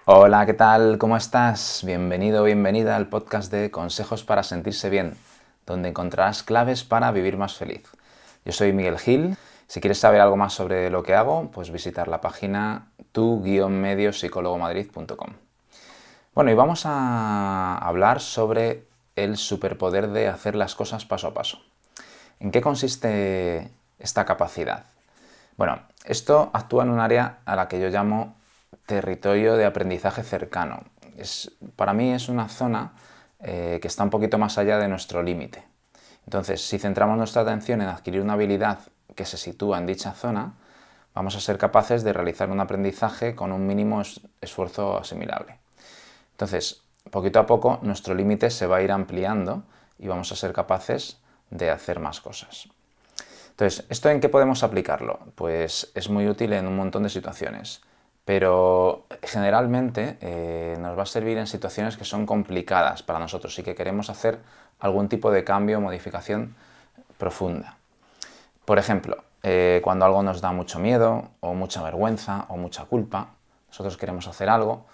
Hola, ¿qué tal? ¿Cómo estás? Bienvenido o bienvenida al podcast de Consejos para sentirse bien, donde encontrarás claves para vivir más feliz. Yo soy Miguel Gil. Si quieres saber algo más sobre lo que hago, pues visitar la página tu-mediopsicologomadrid.com. Bueno, y vamos a hablar sobre el superpoder de hacer las cosas paso a paso. ¿En qué consiste esta capacidad? Bueno, esto actúa en un área a la que yo llamo territorio de aprendizaje cercano. Para mí es una zona que está un poquito más allá de nuestro límite. Entonces, si centramos nuestra atención en adquirir una habilidad que se sitúa en dicha zona, vamos a ser capaces de realizar un aprendizaje con un mínimo esfuerzo asimilable. Entonces, poquito a poco, nuestro límite se va a ir ampliando y vamos a ser capaces de hacer más cosas. Entonces, ¿esto en qué podemos aplicarlo? Pues es muy útil en un montón de situaciones, pero generalmente nos va a servir en situaciones que son complicadas para nosotros y que queremos hacer algún tipo de cambio o modificación profunda. Por ejemplo, cuando algo nos da mucho miedo o mucha vergüenza o mucha culpa, nosotros queremos hacer algo,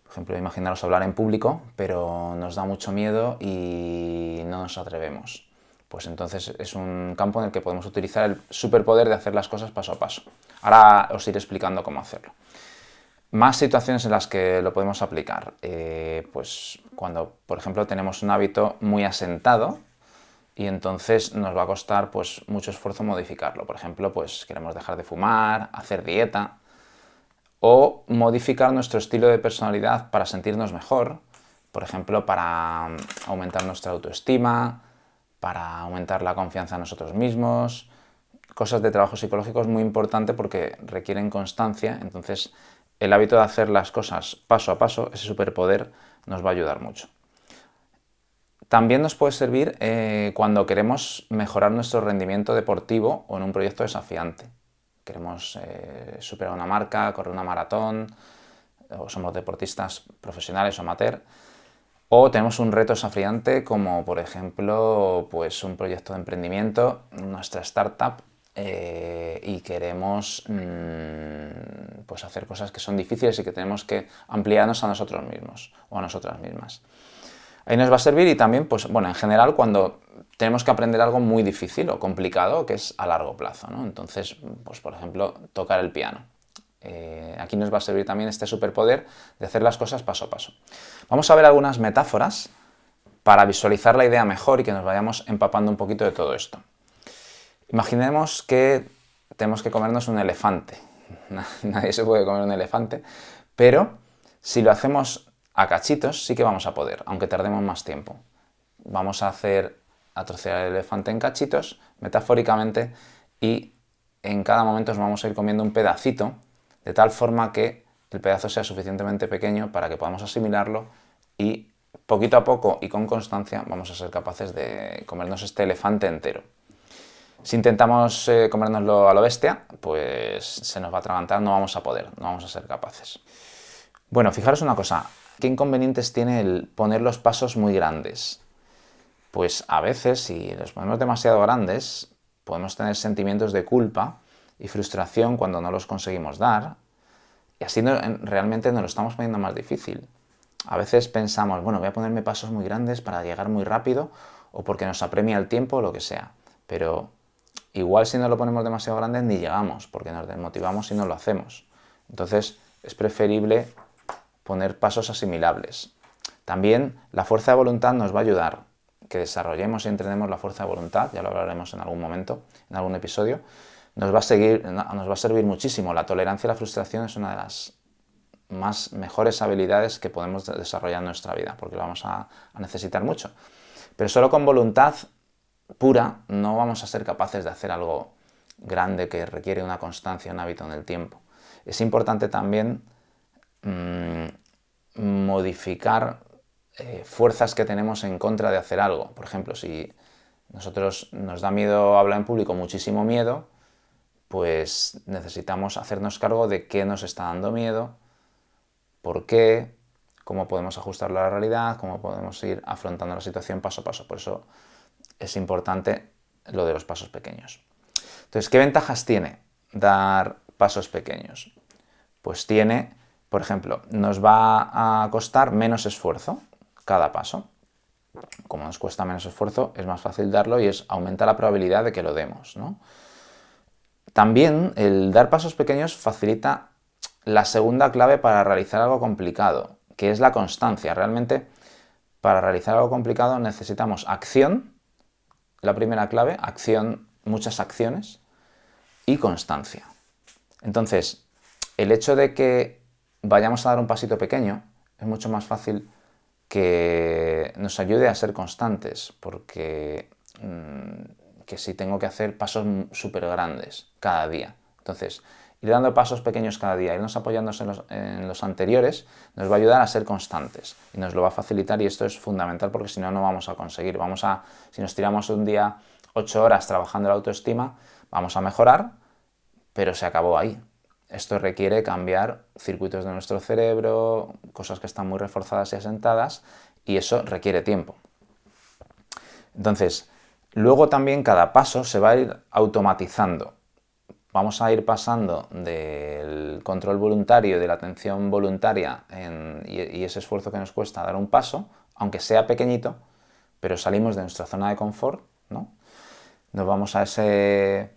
por ejemplo, imaginaros hablar en público, pero nos da mucho miedo y no nos atrevemos. Pues entonces es un campo en el que podemos utilizar el superpoder de hacer las cosas paso a paso. Ahora os iré explicando cómo hacerlo. Más situaciones en las que lo podemos aplicar. Pues cuando, por ejemplo, tenemos un hábito muy asentado y entonces nos va a costar pues mucho esfuerzo modificarlo. Por ejemplo, pues queremos dejar de fumar, hacer dieta o modificar nuestro estilo de personalidad para sentirnos mejor. Por ejemplo, para aumentar nuestra autoestima, para aumentar la confianza en nosotros mismos. Cosas de trabajo psicológico es muy importante porque requieren constancia, entonces el hábito de hacer las cosas paso a paso, ese superpoder, nos va a ayudar mucho. También nos puede servir cuando queremos mejorar nuestro rendimiento deportivo o en un proyecto desafiante. Queremos superar una marca, correr una maratón, o somos deportistas profesionales o amateur, o tenemos un reto desafiante como por ejemplo pues un proyecto de emprendimiento, nuestra startup, y queremos pues hacer cosas que son difíciles y que tenemos que ampliarnos a nosotros mismos o a nosotras mismas. Ahí nos va a servir y también, pues bueno, en general cuando tenemos que aprender algo muy difícil o complicado que es a largo plazo, ¿no? Entonces, pues por ejemplo, tocar el piano. Aquí nos va a servir también este superpoder de hacer las cosas paso a paso. Vamos a ver algunas metáforas para visualizar la idea mejor y que nos vayamos empapando un poquito de todo esto. Imaginemos que tenemos que comernos un elefante. Nadie se puede comer un elefante, pero si lo hacemos a cachitos sí que vamos a poder, aunque tardemos más tiempo. Vamos a trocear el elefante en cachitos, metafóricamente, y en cada momento nos vamos a ir comiendo un pedacito, de tal forma que el pedazo sea suficientemente pequeño para que podamos asimilarlo y poquito a poco y con constancia vamos a ser capaces de comernos este elefante entero. Si intentamos comérnoslo a lo bestia, pues se nos va a atragantar, no vamos a poder, no vamos a ser capaces. Bueno, fijaros una cosa, ¿qué inconvenientes tiene el poner los pasos muy grandes? Pues a veces, si los ponemos demasiado grandes, podemos tener sentimientos de culpa y frustración cuando no los conseguimos dar, y así realmente nos lo estamos poniendo más difícil. A veces pensamos, bueno, voy a ponerme pasos muy grandes para llegar muy rápido o porque nos apremia el tiempo o lo que sea, pero igual si no lo ponemos demasiado grande ni llegamos porque nos desmotivamos y no lo hacemos. Entonces es preferible poner pasos asimilables. También la fuerza de voluntad nos va a ayudar, que desarrollemos y entrenemos la fuerza de voluntad, ya lo hablaremos en algún momento, en algún episodio, nos va a servir muchísimo. La tolerancia a la frustración es una de las mejores habilidades que podemos desarrollar en nuestra vida, porque lo vamos a necesitar mucho. Pero solo con voluntad pura no vamos a ser capaces de hacer algo grande que requiere una constancia, un hábito en el tiempo. Es importante también modificar fuerzas que tenemos en contra de hacer algo. Por ejemplo, si nosotros nos da miedo hablar en público, muchísimo miedo, pues necesitamos hacernos cargo de qué nos está dando miedo, por qué, cómo podemos ajustarlo a la realidad, cómo podemos ir afrontando la situación paso a paso. Por eso es importante lo de los pasos pequeños. Entonces, ¿qué ventajas tiene dar pasos pequeños? Pues tiene, por ejemplo, nos va a costar menos esfuerzo cada paso. Como nos cuesta menos esfuerzo, es más fácil darlo y aumenta la probabilidad de que lo demos, ¿no? También el dar pasos pequeños facilita la segunda clave para realizar algo complicado, que es la constancia. Realmente, para realizar algo complicado necesitamos acción, la primera clave, acción, muchas acciones, y constancia. Entonces, el hecho de que vayamos a dar un pasito pequeño es mucho más fácil que nos ayude a ser constantes, porque que si tengo que hacer pasos súper grandes cada día. Entonces, ir dando pasos pequeños cada día, irnos apoyándonos en los anteriores, nos va a ayudar a ser constantes y nos lo va a facilitar, y esto es fundamental porque si no, no vamos a conseguir. Si nos tiramos un día 8 horas trabajando la autoestima, vamos a mejorar, pero se acabó ahí. Esto requiere cambiar circuitos de nuestro cerebro, cosas que están muy reforzadas y asentadas, y eso requiere tiempo. Entonces, luego también cada paso se va a ir automatizando. Vamos a ir pasando del control voluntario, de la atención voluntaria y ese esfuerzo que nos cuesta dar un paso, aunque sea pequeñito, pero salimos de nuestra zona de confort, ¿no? Nos vamos a ese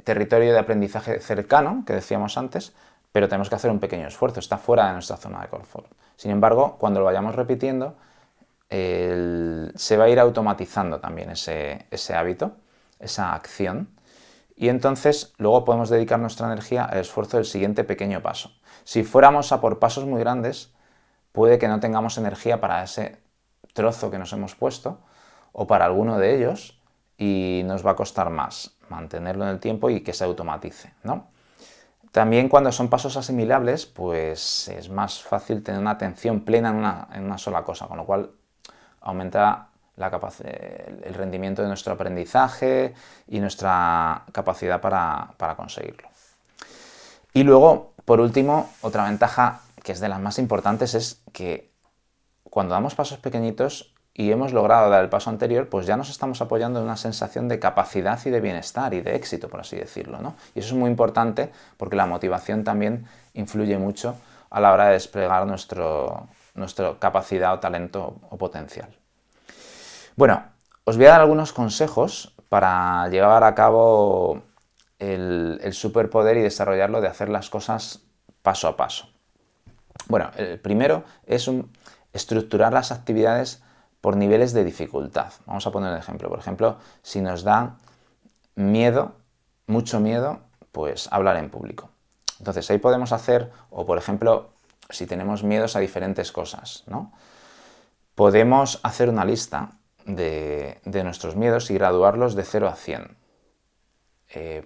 territorio de aprendizaje cercano, que decíamos antes, pero tenemos que hacer un pequeño esfuerzo, está fuera de nuestra zona de confort. Sin embargo, cuando lo vayamos repitiendo, se va a ir automatizando también ese hábito, esa acción, y entonces luego podemos dedicar nuestra energía al esfuerzo del siguiente pequeño paso. Si fuéramos a por pasos muy grandes, puede que no tengamos energía para ese trozo que nos hemos puesto o para alguno de ellos, y nos va a costar más mantenerlo en el tiempo y que se automatice, ¿no? También cuando son pasos asimilables, pues es más fácil tener una atención plena en una sola cosa, con lo cual aumenta el rendimiento de nuestro aprendizaje y nuestra capacidad para conseguirlo. Y luego, por último, otra ventaja que es de las más importantes es que cuando damos pasos pequeñitos y hemos logrado dar el paso anterior, pues ya nos estamos apoyando en una sensación de capacidad y de bienestar y de éxito, por así decirlo, ¿no? Y eso es muy importante porque la motivación también influye mucho a la hora de desplegar nuestra capacidad o talento o potencial. Bueno, os voy a dar algunos consejos para llevar a cabo el superpoder y desarrollarlo de hacer las cosas paso a paso. Bueno, el primero es estructurar las actividades por niveles de dificultad. Vamos a poner un ejemplo. Por ejemplo, si nos da miedo, mucho miedo, pues hablar en público. Entonces ahí podemos hacer, o por ejemplo, si tenemos miedos a diferentes cosas, ¿no? Podemos hacer una lista de nuestros miedos y graduarlos de 0 a 100.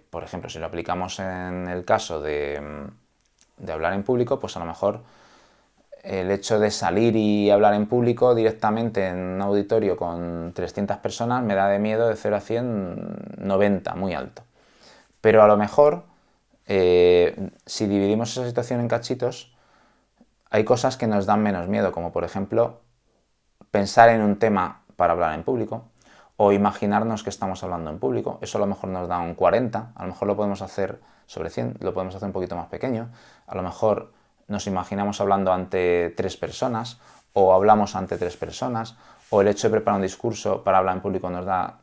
Por ejemplo, si lo aplicamos en el caso de hablar en público, pues a lo mejor el hecho de salir y hablar en público directamente en un auditorio con 300 personas me da de miedo de 0 a 100, 90, muy alto. Pero a lo mejor, si dividimos esa situación en cachitos, hay cosas que nos dan menos miedo, como por ejemplo pensar en un tema para hablar en público o imaginarnos que estamos hablando en público. Eso a lo mejor nos da un 40, a lo mejor lo podemos hacer sobre 100, lo podemos hacer un poquito más pequeño, a lo mejor nos imaginamos hablando ante 3 personas o hablamos ante 3 personas, o el hecho de preparar un discurso para hablar en público nos da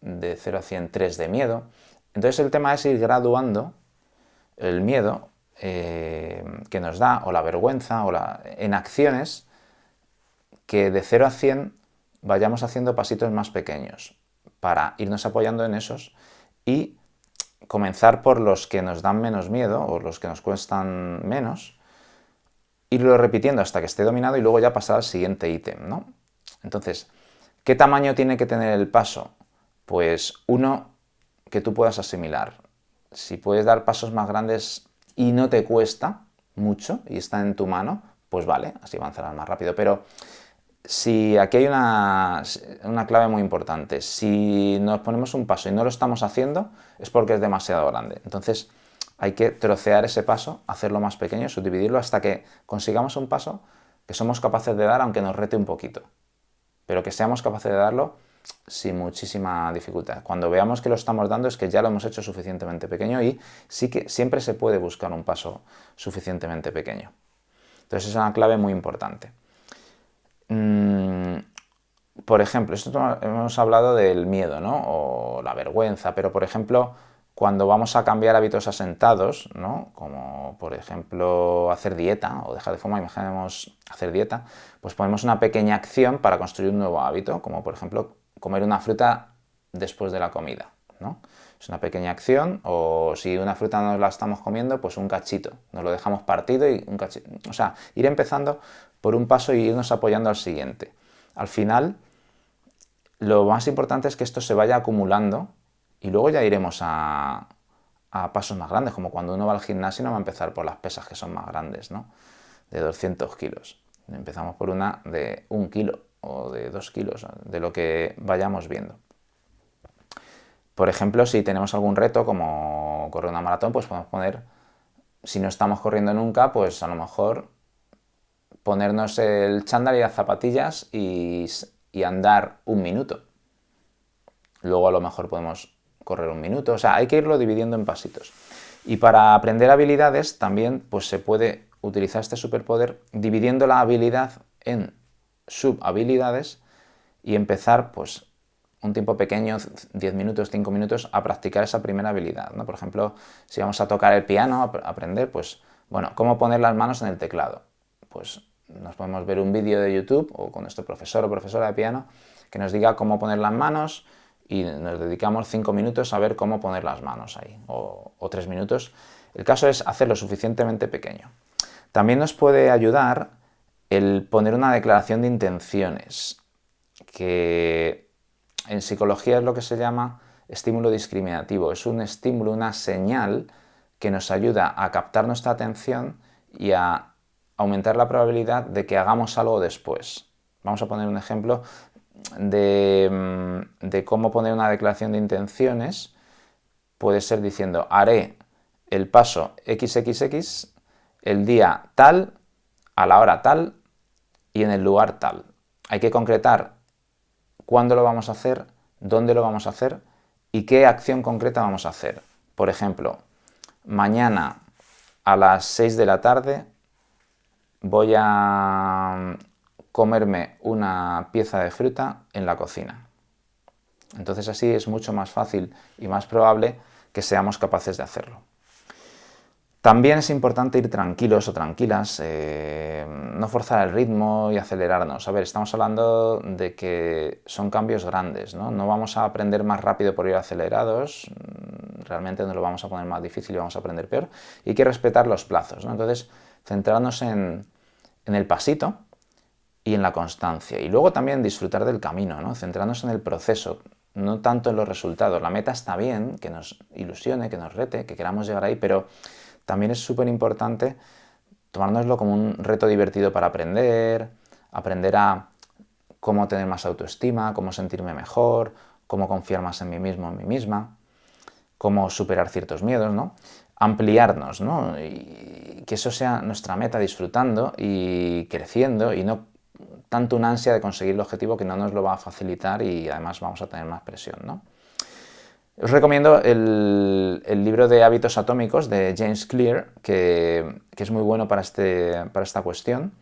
de 0 a 100 3 de miedo. Entonces el tema es ir graduando el miedo que nos da, o la vergüenza, en acciones que de 0 a 100 vayamos haciendo pasitos más pequeños para irnos apoyando en esos y comenzar por los que nos dan menos miedo o los que nos cuestan menos, irlo repitiendo hasta que esté dominado y luego ya pasar al siguiente ítem, ¿no? Entonces, ¿qué tamaño tiene que tener el paso? Pues uno que tú puedas asimilar. Si puedes dar pasos más grandes y no te cuesta mucho y está en tu mano, pues vale, así avanzarás más rápido. Pero si aquí hay una clave muy importante, si nos ponemos un paso y no lo estamos haciendo, es porque es demasiado grande. Entonces, hay que trocear ese paso, hacerlo más pequeño, subdividirlo hasta que consigamos un paso que somos capaces de dar, aunque nos rete un poquito, pero que seamos capaces de darlo sin muchísima dificultad. Cuando veamos que lo estamos dando es que ya lo hemos hecho suficientemente pequeño y sí que siempre se puede buscar un paso suficientemente pequeño. Entonces es una clave muy importante. Por ejemplo, esto hemos hablado del miedo, ¿no? O la vergüenza, pero por ejemplo, cuando vamos a cambiar hábitos asentados, ¿no? Como por ejemplo hacer dieta o dejar de fumar, imaginemos hacer dieta, pues ponemos una pequeña acción para construir un nuevo hábito, como por ejemplo comer una fruta después de la comida, ¿no? Es una pequeña acción, o si una fruta no la estamos comiendo, pues un cachito, nos lo dejamos partido y un cachito. O sea, ir empezando por un paso y irnos apoyando al siguiente. Al final, lo más importante es que esto se vaya acumulando y luego ya iremos a pasos más grandes, como cuando uno va al gimnasio no va a empezar por las pesas que son más grandes, ¿no? De 200 kilos. Empezamos por una de 1 kilo o de 2 kilos, de lo que vayamos viendo. Por ejemplo, si tenemos algún reto como correr una maratón, pues podemos poner, si no estamos corriendo nunca, pues a lo mejor ponernos el chándal y las zapatillas y andar 1 minuto. Luego a lo mejor podemos correr 1 minuto. O sea, hay que irlo dividiendo en pasitos. Y para aprender habilidades también pues se puede utilizar este superpoder dividiendo la habilidad en subhabilidades y empezar pues un tiempo pequeño, 10 minutos, 5 minutos, a practicar esa primera habilidad, ¿no? Por ejemplo, si vamos a tocar el piano, a aprender, pues, bueno, ¿cómo poner las manos en el teclado? Pues nos podemos ver un vídeo de YouTube o con nuestro profesor o profesora de piano que nos diga cómo poner las manos y nos dedicamos 5 minutos a ver cómo poner las manos ahí, o 3 minutos. El caso es hacerlo suficientemente pequeño. También nos puede ayudar el poner una declaración de intenciones, que en psicología es lo que se llama estímulo discriminativo. Es un estímulo, una señal que nos ayuda a captar nuestra atención y a aumentar la probabilidad de que hagamos algo después. Vamos a poner un ejemplo de cómo poner una declaración de intenciones. Puede ser diciendo, haré el paso XXX el día tal, a la hora tal y en el lugar tal. Hay que concretar cuándo lo vamos a hacer, dónde lo vamos a hacer y qué acción concreta vamos a hacer. Por ejemplo, mañana a las 6 de la tarde voy a comerme una pieza de fruta en la cocina. Entonces así es mucho más fácil y más probable que seamos capaces de hacerlo. También es importante ir tranquilos o tranquilas, no forzar el ritmo y acelerarnos. A ver, estamos hablando de que son cambios grandes, ¿no? No vamos a aprender más rápido por ir acelerados, realmente nos lo vamos a poner más difícil y vamos a aprender peor. Y hay que respetar los plazos, ¿no? Entonces, centrarnos en el pasito y en la constancia. Y luego también disfrutar del camino, ¿no? Centrarnos en el proceso, no tanto en los resultados. La meta está bien, que nos ilusione, que nos rete, que queramos llegar ahí, pero también es súper importante tomárnoslo como un reto divertido para aprender a cómo tener más autoestima, cómo sentirme mejor, cómo confiar más en mí mismo, en mí misma, cómo superar ciertos miedos, ¿no? Ampliarnos, ¿no? Y que eso sea nuestra meta, disfrutando y creciendo y no tanto una ansia de conseguir el objetivo que no nos lo va a facilitar y además vamos a tener más presión, ¿no? Os recomiendo el libro de Hábitos Atómicos de James Clear, que es muy bueno para esta cuestión.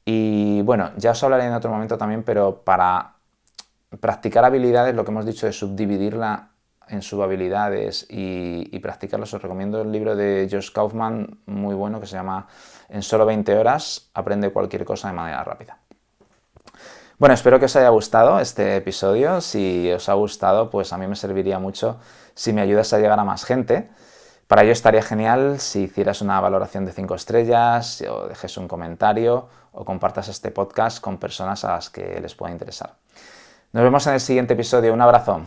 Y bueno, ya os hablaré en otro momento también, pero para practicar habilidades, lo que hemos dicho de subdividirla en subhabilidades y practicarlos, os recomiendo el libro de Josh Kaufman, muy bueno, que se llama En solo 20 horas, aprende cualquier cosa de manera rápida. Bueno, espero que os haya gustado este episodio. Si os ha gustado, pues a mí me serviría mucho si me ayudas a llegar a más gente. Para ello estaría genial si hicieras una valoración de 5 estrellas, o dejes un comentario, o compartas este podcast con personas a las que les pueda interesar. Nos vemos en el siguiente episodio. Un abrazo.